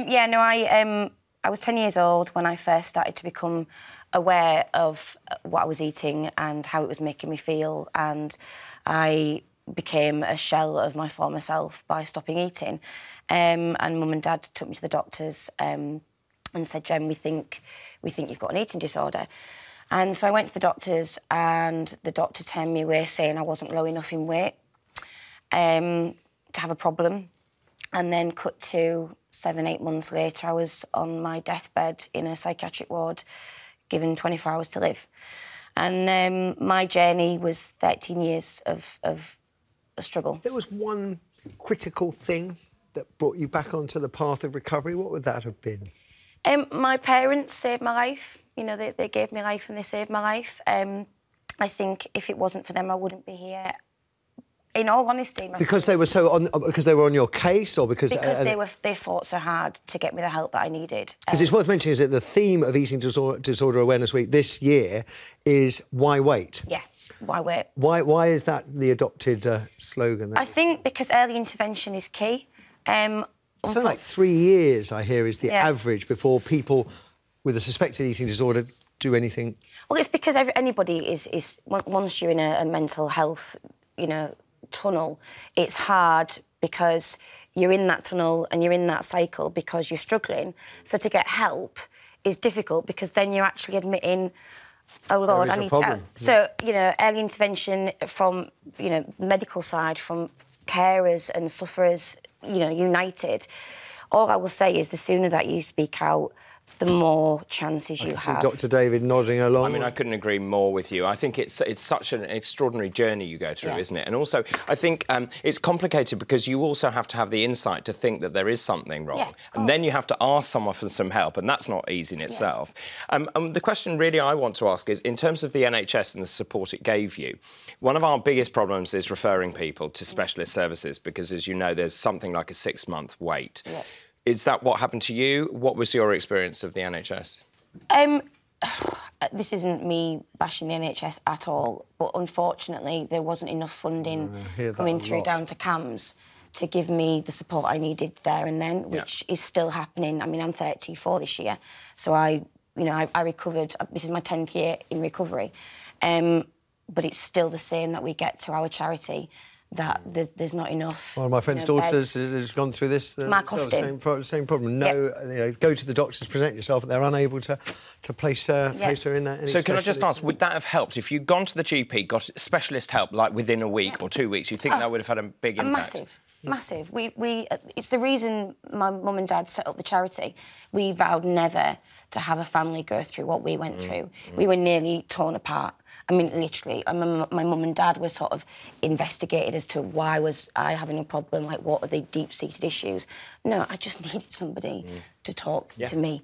Yeah, no, I was 10 years old when I first started to become aware of what I was eating and how it was making me feel, and I became a shell of my former self by stopping eating. And Mum and Dad took me to the doctors and said, Jem, we think you've got an eating disorder. And so I went to the doctors, and the doctor turned me away saying I wasn't low enough in weight to have a problem. And then cut to 7-8 months later, I was on my deathbed in a psychiatric ward, given 24 hours to live. And my journey was 13 years of a struggle. There was one critical thing that brought you back onto the path of recovery. What would that have been? My parents saved my life. You know, they gave me life and they saved my life. I think if it wasn't for them, I wouldn't be here. In all honesty, because they were because they were on your case, or because they fought so hard to get me the help that I needed. Because it's worth mentioning is that the theme of Eating Disorder Awareness Week this year is why wait? Yeah, why wait? Why is that the adopted slogan? I think because early intervention is key. So like 3 years, I hear, is the average before people with a suspected eating disorder do anything. Well, it's because anybody is once you're in a mental health, you know, tunnel, it's hard because you're in that tunnel and you're in that cycle because you're struggling. So to get help is difficult because then you're actually admitting, oh Lord, I need help. Yeah. So, you know, early intervention from, you know, the medical side, from carers and sufferers, you know, united. All I will say is the sooner that you speak out, the more chances you have. Dr. David nodding along. I mean, I couldn't agree more with you. I think it's such an extraordinary journey you go through, isn't it? And also, I think it's complicated because you also have to have the insight to think that there is something wrong. And then you have to ask someone for some help, and that's not easy in itself. The question really I want to ask is, in terms of the NHS and the support it gave you, one of our biggest problems is referring people to specialist services because, as you know, there's something like a 6-month wait. Is that what happened to you? What was your experience of the NHS? This isn't me bashing the NHS at all, but unfortunately there wasn't enough funding coming through down to CAMHS to give me the support I needed there and then, which is still happening. I mean, I'm 34 this year, so I recovered. This is my 10th year in recovery, but it's still the same that we get to our charity. That there's not enough. One of my friend's daughters has gone through this. Same problem. No, you know, go to the doctors, present yourself, but they're unable to place her in that. So can I just ask, would that have helped if you'd gone to the GP, got specialist help like within a week or 2 weeks? You think that would have had a big impact? Massive. It's the reason my mum and dad set up the charity. We vowed never to have a family go through what we went through. We were nearly torn apart. I mean, literally, my mum and dad were sort of investigated as to why was I having a problem, like what are the deep-seated issues. No, I just needed somebody to talk to me.